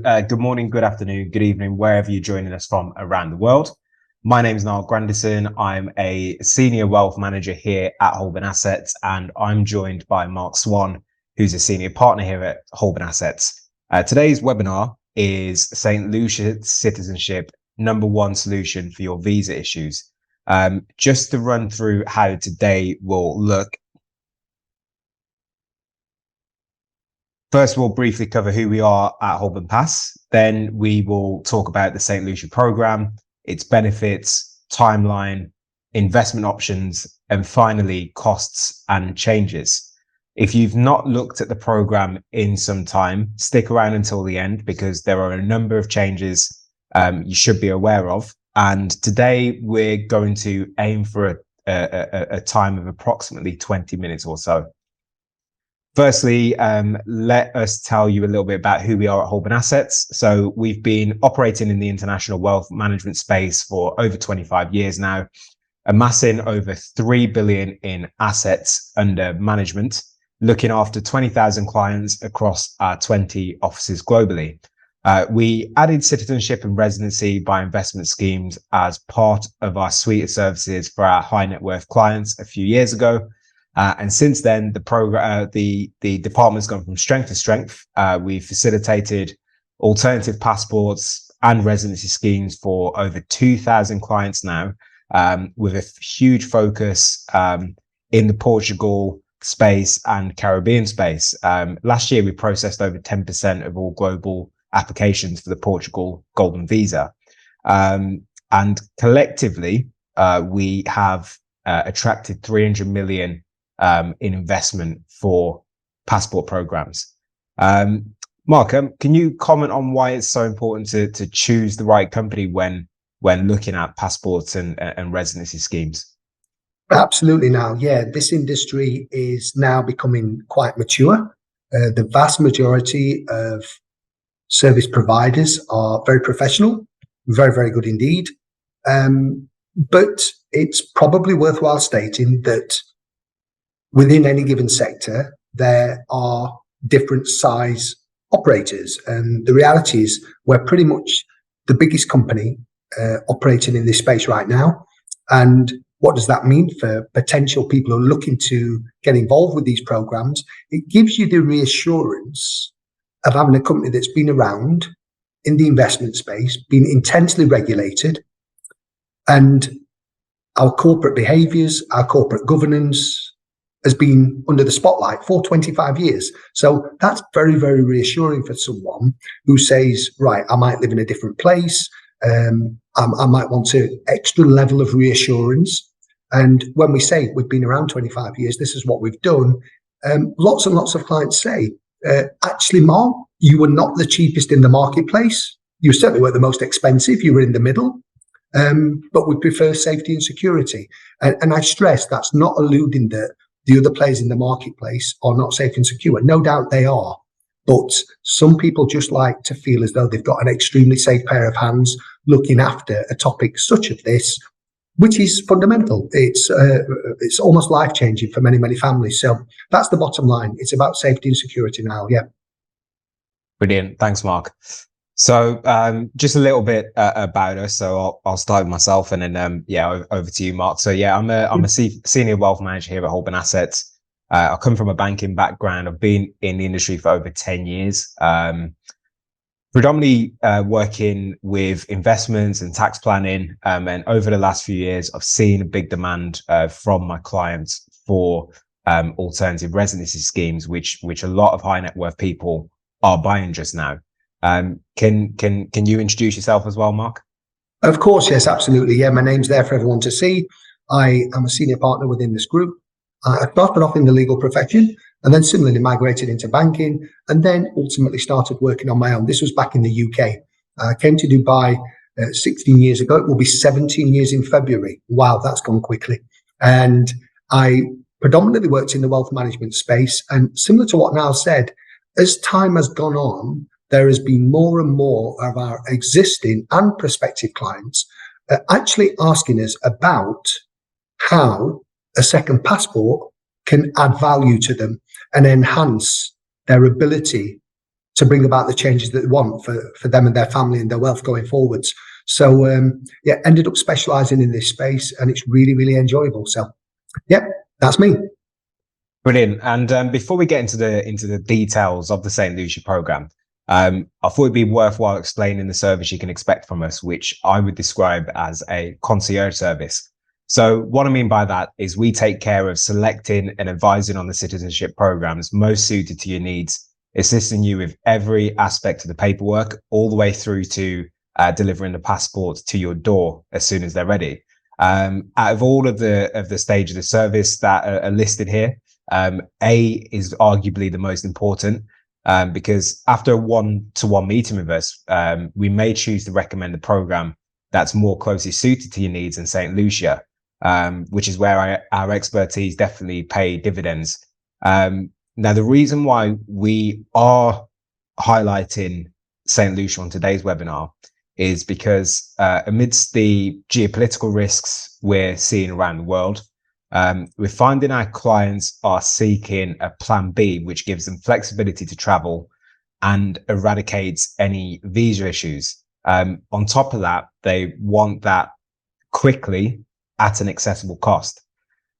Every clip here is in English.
good morning, good afternoon, good evening, wherever you're joining us from around the world. My name is Niall Grandison. I'm a senior wealth manager here at Holborn Assets, and I'm joined by Mark Swan, who's a senior partner here at Holborn Assets. Today's webinar is St Lucia Citizenship, #1 solution for your visa issues. Just to run through how today will look. First, we'll briefly cover who we are at Holborn Pass. Then we will talk about the St Lucia program, its benefits, timeline, investment options, and finally, costs and changes. If you've not looked at the program in some time, stick around until the end because there are a number of changes you should be aware of. And today we're going to aim for a time of approximately 20 minutes or so. Firstly, let us tell you a little bit about who we are at Holborn Assets. So we've been operating in the international wealth management space for over 25 years now, amassing over 3 billion in assets under management, looking after 20,000 clients across our 20 offices globally. We added citizenship and residency by investment schemes as part of our suite of services for our high net worth clients a few years ago. And since then, the department's gone from strength to strength. We've facilitated alternative passports and residency schemes for over 2,000 clients now, with a huge focus in the Portugal space and Caribbean space. Last year, we processed over 10% of all global applications for the Portugal Golden Visa. And collectively, we have attracted 300 million in investment for passport programs. Mark, can you comment on why it's so important to choose the right company when looking at passports and residency schemes? Absolutely. Now, yeah, this industry is now becoming quite mature. The vast majority of service providers are very professional, very, very good indeed. But it's probably worthwhile stating that within any given sector, there are different size operators. And the reality is we're pretty much the biggest company operating in this space right now. And what does that mean for potential people who are looking to get involved with these programs? It gives you the reassurance of having a company that's been around in the investment space, been intensely regulated, and our corporate behaviors, our corporate governance has been under the spotlight for 25 years. So that's very, very reassuring for someone who says, right, I might live in a different place. I might want an extra level of reassurance. And when we say we've been around 25 years, this is what we've done. Lots and lots of clients say, actually, Mark, you were not the cheapest in the marketplace. You certainly weren't the most expensive. You were in the middle. But we prefer safety and security. And I stress that's not alluding that the other players in the marketplace are not safe and secure. No doubt they are. But some people just like to feel as though they've got an extremely safe pair of hands looking after a topic such as this, which is fundamental. It's almost life-changing for many, many families. So that's the bottom line. It's about safety and security now. Yeah. Brilliant. Thanks, Mark. So just a little bit about us. So I'll start with myself and then over to you, Mark. So yeah, I'm a senior wealth manager here at Holborn Assets. I come from a banking background. I've been in the industry for over 10 years, predominantly working with investments and tax planning. And over the last few years, I've seen a big demand from my clients for alternative residency schemes, which a lot of high net worth people are buying just now. Can you introduce yourself as well, Mark? Of course, yes, absolutely. Yeah, my name's there for everyone to see. I am a senior partner within this group. I started off in the legal profession and then similarly migrated into banking and then ultimately started working on my own. This was back in the UK. I came to Dubai 16 years ago. It will be 17 years in February. Wow, that's gone quickly. And I predominantly worked in the wealth management space. And similar to what Niall said, as time has gone on, there has been more and more of our existing and prospective clients actually asking us about how a second passport can add value to them and enhance their ability to bring about the changes that they want for them and their family and their wealth going forwards. So yeah, ended up specialising in this space, and it's really, really enjoyable. So yeah, that's me. Brilliant. And before we get into the details of the St Lucia program, I thought it'd be worthwhile explaining the service you can expect from us, which I would describe as a concierge service. So what I mean by that is we take care of selecting and advising on the citizenship programs most suited to your needs, assisting you with every aspect of the paperwork, all the way through to delivering the passport to your door as soon as they're ready. Out of all of the stage of the service that are listed here, A is arguably the most important, because after a one-to-one meeting with us, we may choose to recommend a program that's more closely suited to your needs in St Lucia, which is where our expertise definitely pay dividends. Now, the reason why we are highlighting St Lucia on today's webinar is because amidst the geopolitical risks we're seeing around the world, we're finding our clients are seeking a plan B, which gives them flexibility to travel and eradicates any visa issues. On top of that, they want that quickly at an accessible cost.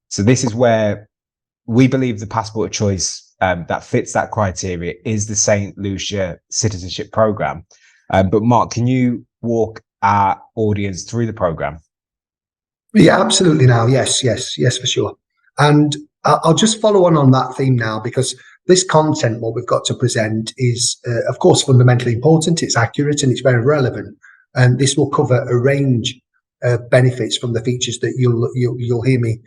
So this is where we believe the passport of choice that fits that criteria is the St Lucia Citizenship program. But Mark, can you walk our audience through the program? Yeah, absolutely. Now, yes, for sure. And I'll just follow on that theme now, because this content, what we've got to present, is, of course, fundamentally important. It's accurate and it's very relevant. And this will cover a range of benefits from the features that you'll hear me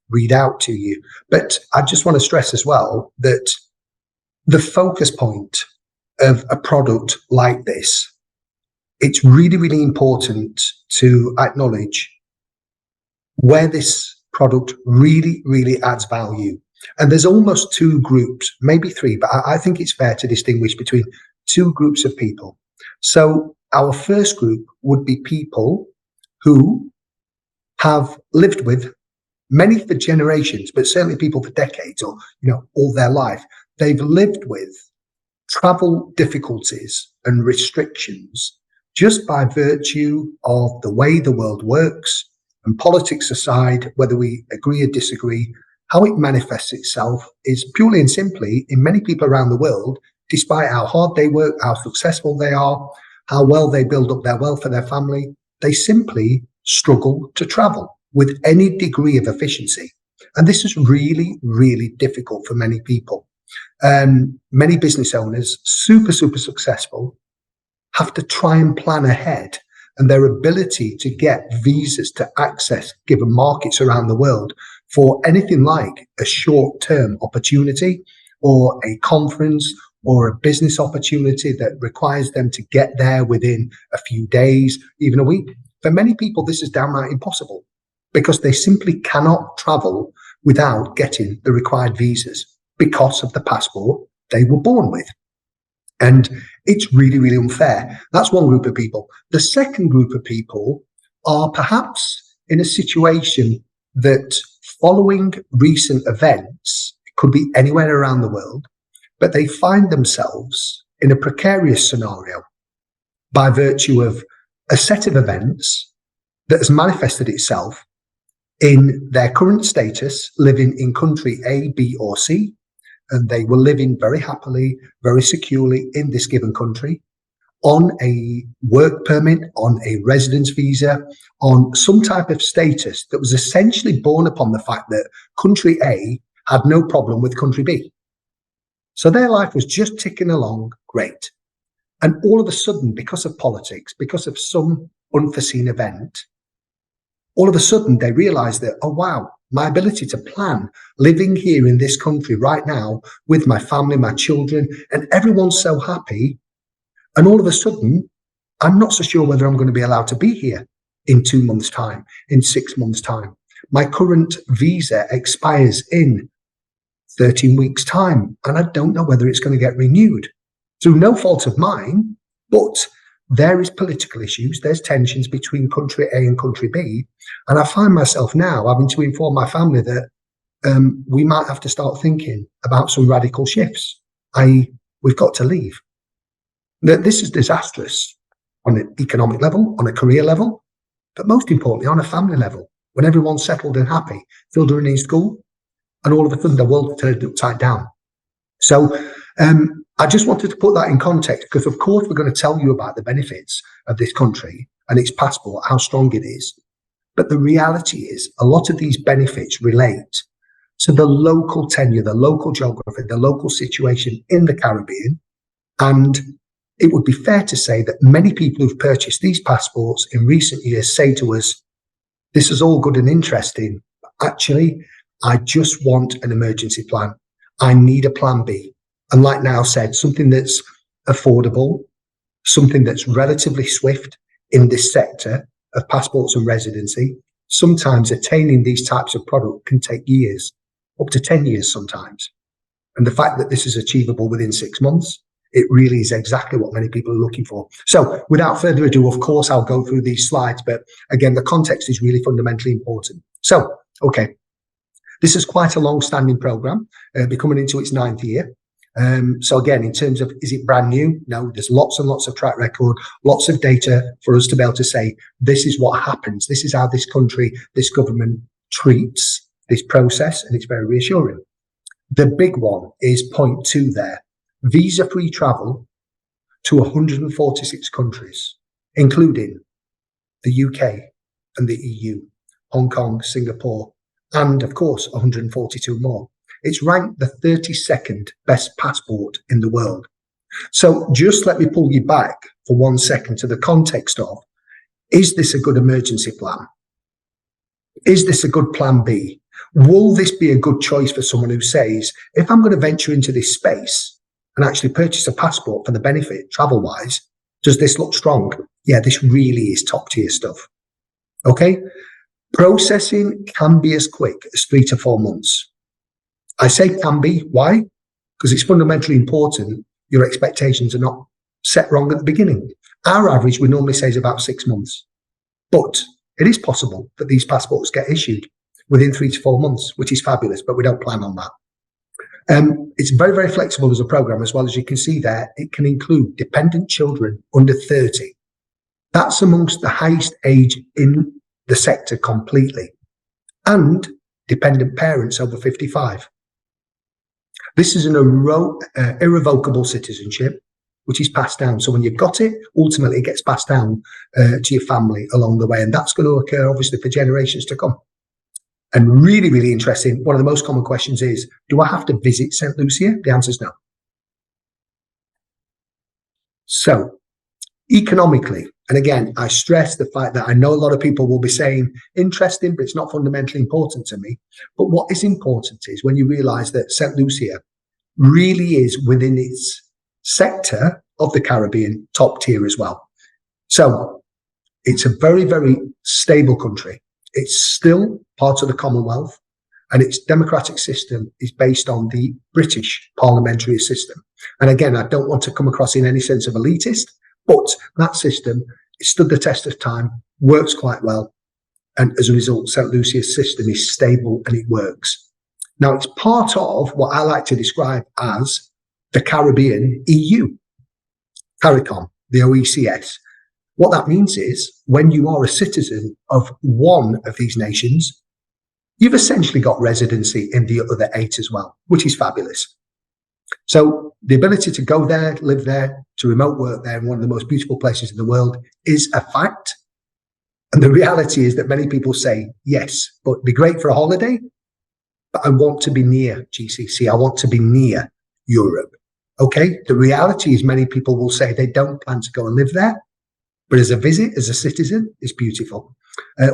read out to you. But I just want to stress as well that the focus point of a product like this, it's really, really important to acknowledge where this product really, really adds value. And there's almost two groups, maybe three, but I think it's fair to distinguish between two groups of people. So our first group would be people who have lived with, many for generations, but certainly people for decades, or all their life, they've lived with travel difficulties and restrictions just by virtue of the way the world works. And politics aside, whether we agree or disagree, how it manifests itself is purely and simply, in many people around the world, despite how hard they work, how successful they are, how well they build up their wealth for their family, they simply struggle to travel with any degree of efficiency. And this is really, really difficult for many people. Many business owners, super successful, have to try and plan ahead, and their ability to get visas to access given markets around the world for anything like a short-term opportunity or a conference or a business opportunity that requires them to get there within a few days, even a week. For many people, this is downright impossible because they simply cannot travel without getting the required visas because of the passport they were born with. And it's really, really unfair. That's one group of people. The second group of people are perhaps in a situation that, following recent events, it could be anywhere around the world, but they find themselves in a precarious scenario by virtue of a set of events that has manifested itself in their current status, living in country A, B, or C. And they were living very happily, very securely in this given country on a work permit, on a residence visa, on some type of status that was essentially born upon the fact that country A had no problem with country B. So their life was just ticking along great. And all of a sudden, because of politics, because of some unforeseen event, all of a sudden they realized that, oh, wow, my ability to plan living here in this country right now with my family, my children, and everyone's so happy. And all of a sudden, I'm not so sure whether I'm going to be allowed to be here in 2 months' time, in 6 months' time. My current visa expires in 13 weeks' time, and I don't know whether it's going to get renewed. Through no fault of mine, but there is political issues, there's tensions between country A and country B, and I find myself now having to inform my family that we might have to start thinking about some radical shifts, i.e. we've got to leave. This is disastrous on an economic level, on a career level, but most importantly, on a family level, when everyone's settled and happy, children in school, and all of a sudden the world turned upside down. So I just wanted to put that in context, because of course we're going to tell you about the benefits of this country and its passport, how strong it is. But the reality is a lot of these benefits relate to the local tenure, the local geography, the local situation in the Caribbean. And it would be fair to say that many people who've purchased these passports in recent years say to us, this is all good and interesting, but actually, I just want an emergency plan. I need a plan B. And like Niall said, something that's affordable, something that's relatively swift in this sector of passports and residency. Sometimes attaining these types of product can take years, up to 10 years sometimes. And the fact that this is achievable within 6 months, it really is exactly what many people are looking for. So without further ado, of course, I'll go through these slides, but again, the context is really fundamentally important. So, okay, this is quite a long-standing program, coming into its 9th year. So again, in terms of, is it brand new? No, there's lots and lots of track record, lots of data for us to be able to say, this is what happens. This is how this country, this government treats this process, and it's very reassuring. The big one is point 2 there. Visa-free travel to 146 countries, including the UK and the EU, Hong Kong, Singapore, and of course, 142 more. It's ranked the 32nd best passport in the world. So just let me pull you back for 1 second to the context of, is this a good emergency plan? Is this a good plan B? Will this be a good choice for someone who says, if I'm going to venture into this space and actually purchase a passport for the benefit travel-wise, does this look strong? Yeah, this really is top-tier stuff. Okay? Processing can be as quick as 3 to 4 months. I say can be. Why? Because it's fundamentally important your expectations are not set wrong at the beginning. Our average, we normally say, is about 6 months. But it is possible that these passports get issued within 3 to 4 months, which is fabulous, but we don't plan on that. It's very, very flexible as a program, as well as you can see there. It can include dependent children under 30. That's amongst the highest age in the sector completely. And dependent parents over 55. This is an irrevocable citizenship, which is passed down. So when you've got it, ultimately it gets passed down to your family along the way. And that's going to occur, obviously, for generations to come. And really, really interesting, one of the most common questions is, do I have to visit St Lucia? The answer is no. So, economically, and again, I stress the fact that I know a lot of people will be saying, interesting, but it's not fundamentally important to me. But what is important is when you realize that St Lucia really is within its sector of the Caribbean top tier as well. So, it's a very, very stable country. It's still part of the Commonwealth, and its democratic system is based on the British parliamentary system. And again, I don't want to come across in any sense of elitist, but that system stood the test of time, works quite well, and as a result, St Lucia's system is stable and it works. Now, it's part of what I like to describe as the Caribbean EU, CARICOM, the OECS. What that means is when you are a citizen of one of these nations, you've essentially got residency in the other 8 as well, which is fabulous. So the ability to go there, live there, to remote work there in one of the most beautiful places in the world is a fact. And the reality is that many people say, yes, but it'd be great for a holiday, but I want to be near GCC. I want to be near Europe. Okay. The reality is many people will say they don't plan to go and live there. But as a visit, as a citizen, it's beautiful.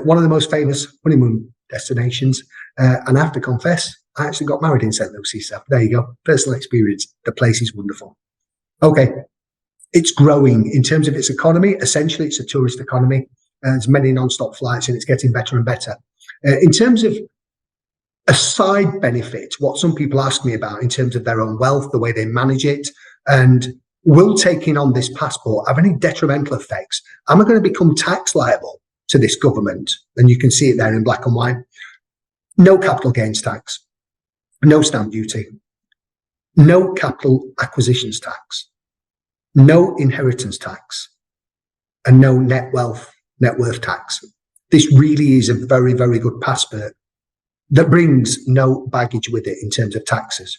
One of the most famous honeymoon destinations. And I have to confess, I actually got married in St Lucia. So there you go. Personal experience. The place is wonderful. Okay. It's growing in terms of its economy. Essentially, it's a tourist economy. There's many non-stop flights and it's getting better and better. In terms of a side benefit, what some people ask me about in terms of their own wealth, the way they manage it, and will taking on this passport have any detrimental effects? Am I going to become tax liable to this government? And you can see it there in black and white. No capital gains tax, no stamp duty, no capital acquisitions tax, no inheritance tax, and no net worth tax. This really is a very, very good passport that brings no baggage with it in terms of taxes.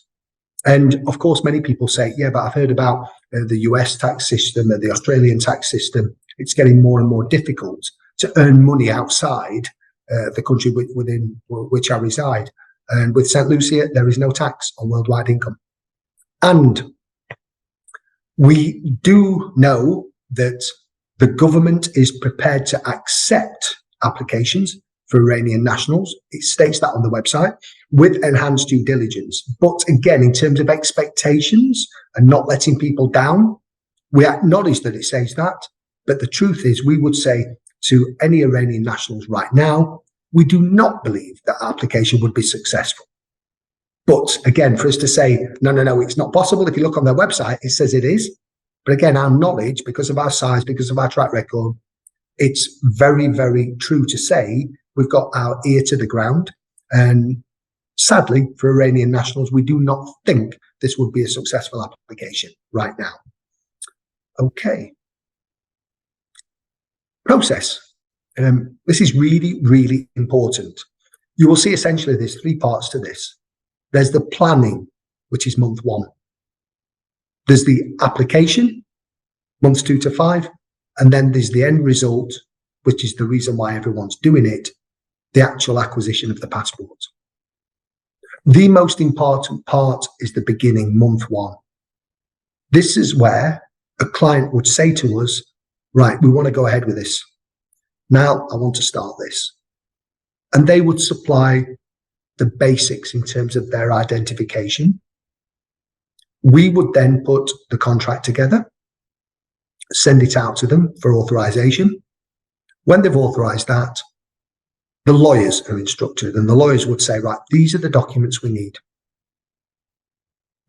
And of course, many people say, yeah, but I've heard about the US tax system or the Australian tax system. It's getting more and more difficult to earn money outside the country within which I reside. And with St Lucia, there is no tax on worldwide income. And we do know that the government is prepared to accept applications for Iranian nationals. It states that on the website with enhanced due diligence. But again, in terms of expectations and not letting people down, we acknowledge that it says that. But the truth is, we would say to any Iranian nationals right now, we do not believe that application would be successful. But again, for us to say, no, it's not possible. If you look on their website, it says it is. But again, our knowledge, because of our size, because of our track record, it's very, very true to say we've got our ear to the ground. And sadly, for Iranian nationals, we do not think this would be a successful application right now. Okay. Process. This is really, really important. You will see essentially there's three parts to this. There's the planning, which is month 1. There's the application, months 2 to 5. And then there's the end result, which is the reason why everyone's doing it, the actual acquisition of the passport. The most important part is the beginning, month 1. This is where a client would say to us, right, we want to go ahead with this. Now I want to start this. And they would supply the basics in terms of their identification. We would then put the contract together, send it out to them for authorization. When they've authorized that, the lawyers are instructed, and the lawyers would say, right, these are the documents we need.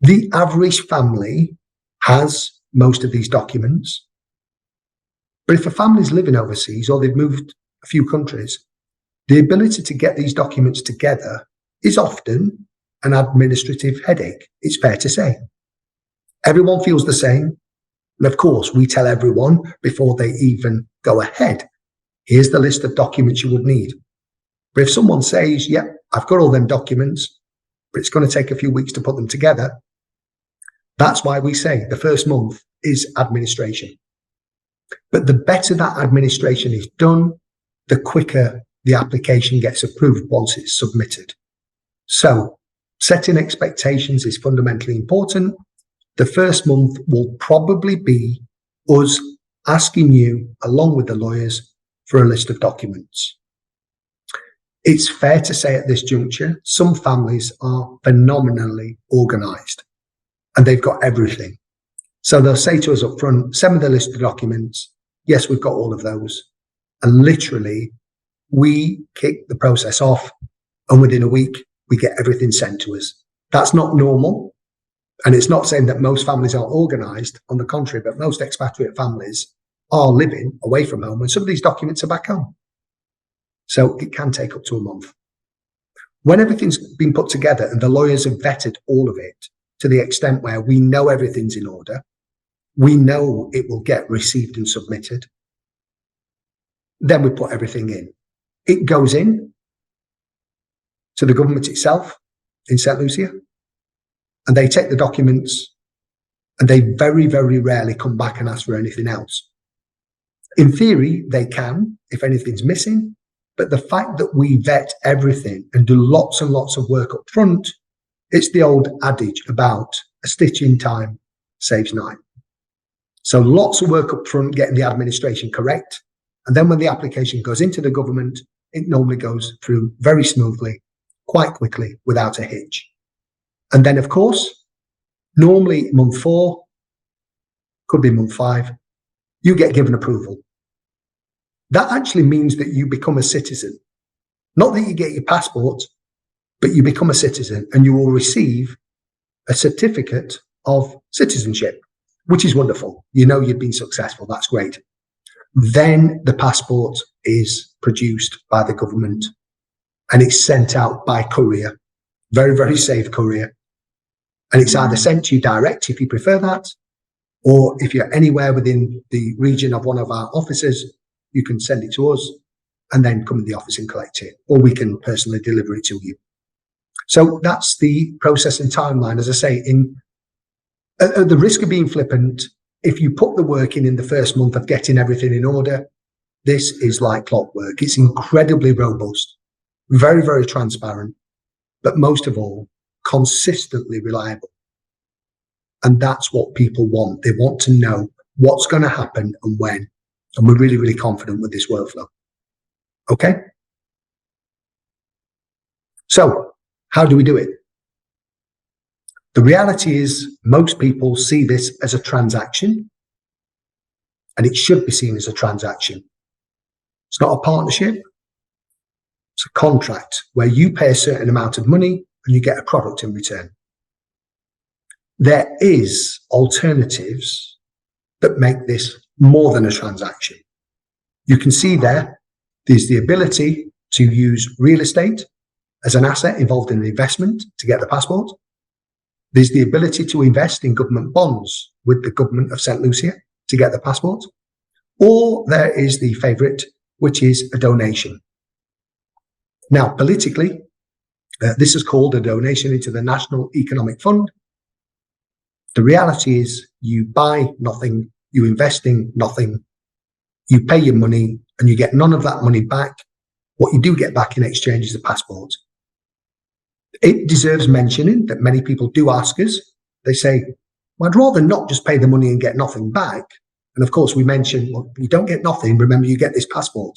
The average family has most of these documents. But if a family's living overseas or they've moved a few countries, the ability to get these documents together is often an administrative headache. It's fair to say. Everyone feels the same. And of course, we tell everyone before they even go ahead, here's the list of documents you would need. But if someone says, yep, I've got all them documents, but it's going to take a few weeks to put them together, that's why we say the first month is administration. But the better that administration is done, the quicker the application gets approved once it's submitted. So setting expectations is fundamentally important. The first month will probably be us asking you, along with the lawyers, for a list of documents. It's fair to say at this juncture, some families are phenomenally organized and they've got everything. So they'll say to us up front, send me the list of documents. Yes, we've got all of those. And literally, we kick the process off, and within a week, we get everything sent to us. That's not normal. And it's not saying that most families are organized. On the contrary, but most expatriate families are living away from home when some of these documents are back home. So it can take up to a month. When everything's been put together and the lawyers have vetted all of it to the extent where we know everything's in order, we know it will get received and submitted, then we put everything in. It goes in to the government itself in St Lucia, and they take the documents and they very, very rarely come back and ask for anything else. In theory, they can, if anything's missing, but the fact that we vet everything and do lots and lots of work up front, it's the old adage about a stitch in time saves 9. So lots of work up front, getting the administration correct. And then when the application goes into the government, it normally goes through very smoothly, quite quickly, without a hitch. And then, of course, normally month 4, could be month 5, you get given approval. That actually means that you become a citizen. Not that you get your passport, but you become a citizen and you will receive a certificate of citizenship, which is wonderful. You know you've been successful. That's great. Then the passport is produced by the government and it's sent out by courier, very, very safe courier. And it's either sent to you direct if you prefer that, or if you're anywhere within the region of one of our offices, you can send it to us and then come in the office and collect it, or we can personally deliver it to you. So that's the process and timeline. As I say, at the risk of being flippant, if you put the work in the first month of getting everything in order, this is like clockwork. It's incredibly robust, very, very transparent, but most of all, consistently reliable. And that's what people want. They want to know what's going to happen and when. And we're really, really confident with this workflow. Okay? So, how do we do it? The reality is most people see this as a transaction, and it should be seen as a transaction. It's not a partnership. It's a contract where you pay a certain amount of money and you get a product in return. There is alternatives that make this more than a transaction. You can see there's the ability to use real estate as an asset involved in an investment to get the passport. There's the ability to invest in government bonds with the government of St Lucia to get the passport. Or there is the favourite, which is a donation. Now, politically, this is called a donation into the National Economic Fund. The reality is you buy nothing, you invest in nothing, you pay your money, and you get none of that money back. What you do get back in exchange is a passport. It deserves mentioning that many people do ask us, they say, well, I'd rather not just pay the money and get nothing back. And of course, we mention, well, you don't get nothing. Remember, you get this passport.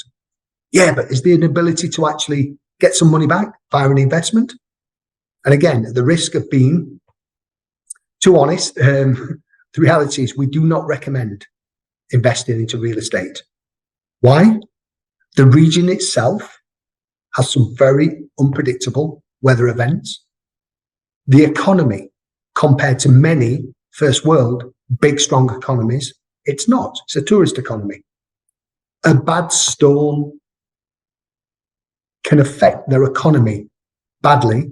Yeah, but is there an ability to actually get some money back via an investment? And again, at the risk of being too honest, the reality is we do not recommend investing into real estate. Why? The region itself has some very unpredictable weather events. The economy, compared to many first world, big, strong economies, it's not. It's a tourist economy. A bad storm can affect their economy badly.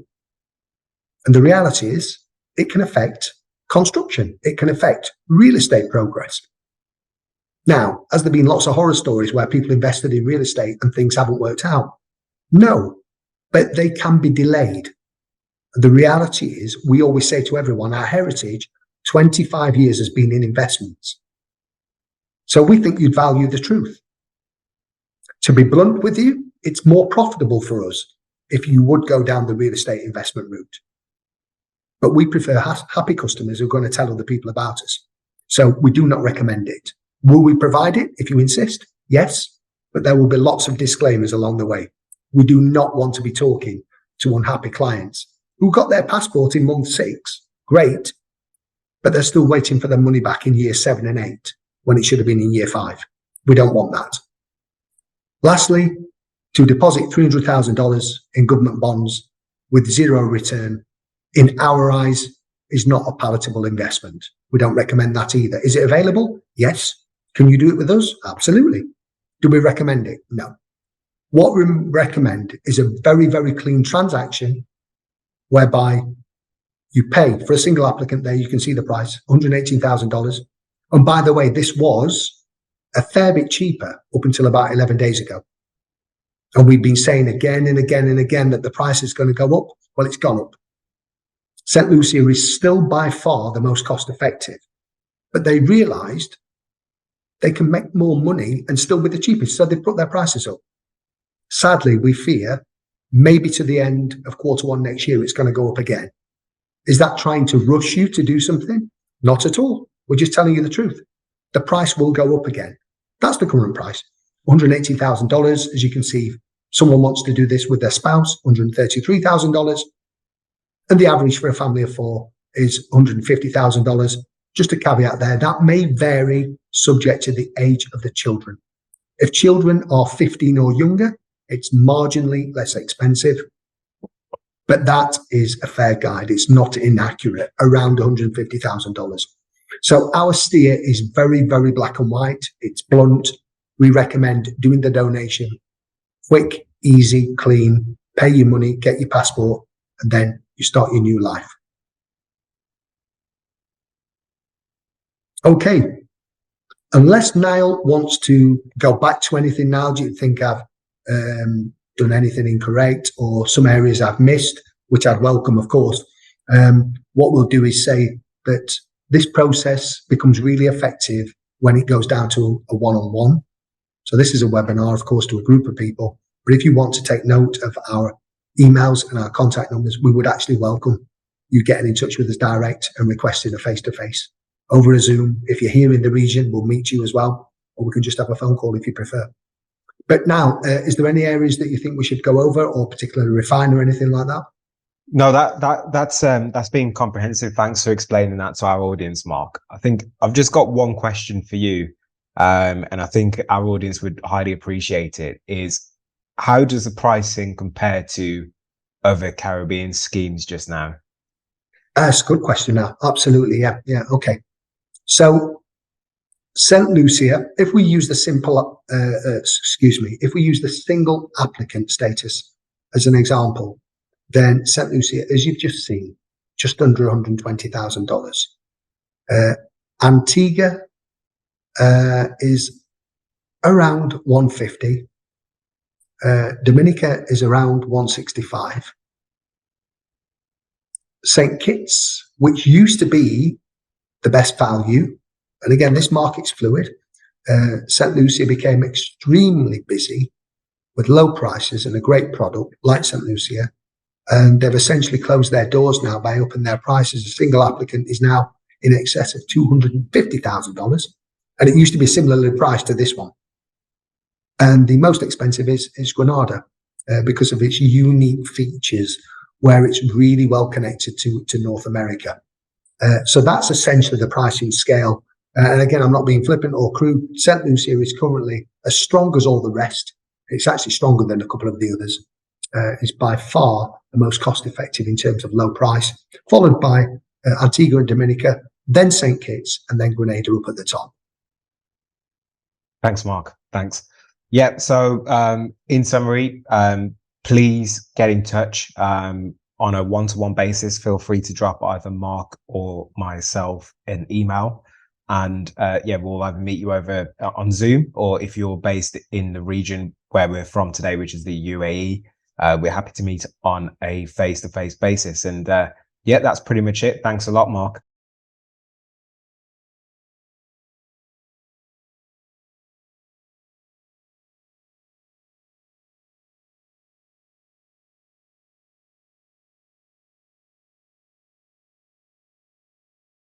And the reality is it can affect construction. It can affect real estate progress. Now, has there been lots of horror stories where people invested in real estate and things haven't worked out? No, but they can be delayed. The reality is, we always say to everyone, our heritage, 25 years has been in investments. So we think you'd value the truth. To be blunt with you, it's more profitable for us if you would go down the real estate investment route. But we prefer happy customers who are going to tell other people about us. So we do not recommend it. Will we provide it if you insist? Yes, but there will be lots of disclaimers along the way. We do not want to be talking to unhappy clients who got their passport in month 6. Great, but they're still waiting for their money back in year 7 and 8 when it should have been in year 5. We don't want that. Lastly, to deposit $300,000 in government bonds with 0 return, in our eyes, is not a palatable investment. We don't recommend that either. Is it available? Yes. Can you do it with us? Absolutely. Do we recommend it? No. What we recommend is a very, very clean transaction whereby you pay for a single applicant there. You can see the price, $118,000. And by the way, this was a fair bit cheaper up until about 11 days ago. And we've been saying again and again and again that the price is going to go up. Well, it's gone up. St Lucia is still by far the most cost effective, but they realized they can make more money and still be the cheapest. So they put their prices up. Sadly, we fear maybe to the end of Q1 next year, it's going to go up again. Is that trying to rush you to do something? Not at all. We're just telling you the truth. The price will go up again. That's the current price. $180,000. As you can see, someone wants to do this with their spouse, $133,000. And the average for a family of 4 is $150,000. Just a caveat there, that may vary subject to the age of the children. If children are 15 or younger, it's marginally less expensive. But that is a fair guide. It's not inaccurate, around $150,000. So our steer is very, very black and white. It's blunt. We recommend doing the donation. Quick, easy, clean, pay your money, get your passport, and then you start your new life. Okay. Unless Niall wants to go back to anything now, do you think I've done anything incorrect or some areas I've missed, which I'd welcome, of course. What we'll do is say that this process becomes really effective when it goes down to a one-on-one. So this is a webinar, of course, to a group of people. But if you want to take note of our emails and our contact numbers, we would actually welcome you getting in touch with us direct and requesting a face-to-face. Over a Zoom, if you're here in the region, we'll meet you as well, or we can just have a phone call if you prefer. But now, is there any areas that you think we should go over or particularly refine or anything like that? No, that's been comprehensive. Thanks for explaining that to our audience, Mark. I think I've just got one question for you, and I think our audience would highly appreciate it. Is how does the pricing compare to other Caribbean schemes just now? That's a good question. Now, absolutely, yeah, okay. So, St Lucia, if we use the if we use the single applicant status as an example, then St Lucia, as you've just seen, just under $120,000. Antigua is around 150. Dominica is around 165. St Kitts, which used to be the best value, and again, this market's fluid. St Lucia became extremely busy with low prices and a great product like St Lucia. And they've essentially closed their doors now by upping their prices. A single applicant is now in excess of $250,000. And it used to be similarly priced to this one. And the most expensive is Grenada because of its unique features where it's really well connected to North America. So that's essentially the pricing scale. And again, I'm not being flippant or crude. St Lucia is currently as strong as all the rest. It's actually stronger than a couple of the others. Is by far the most cost effective in terms of low price, followed by Antigua and Dominica, then St Kitts, and then Grenada up at the top. Thanks, Mark. Thanks. Yeah. So in summary, please get in touch on a one-to-one basis. Feel free to drop either Mark or myself an email. And we'll either meet you over on Zoom, or if you're based in the region where we're from today, which is the UAE, we're happy to meet on a face-to-face basis. And that's pretty much it. Thanks a lot, Mark.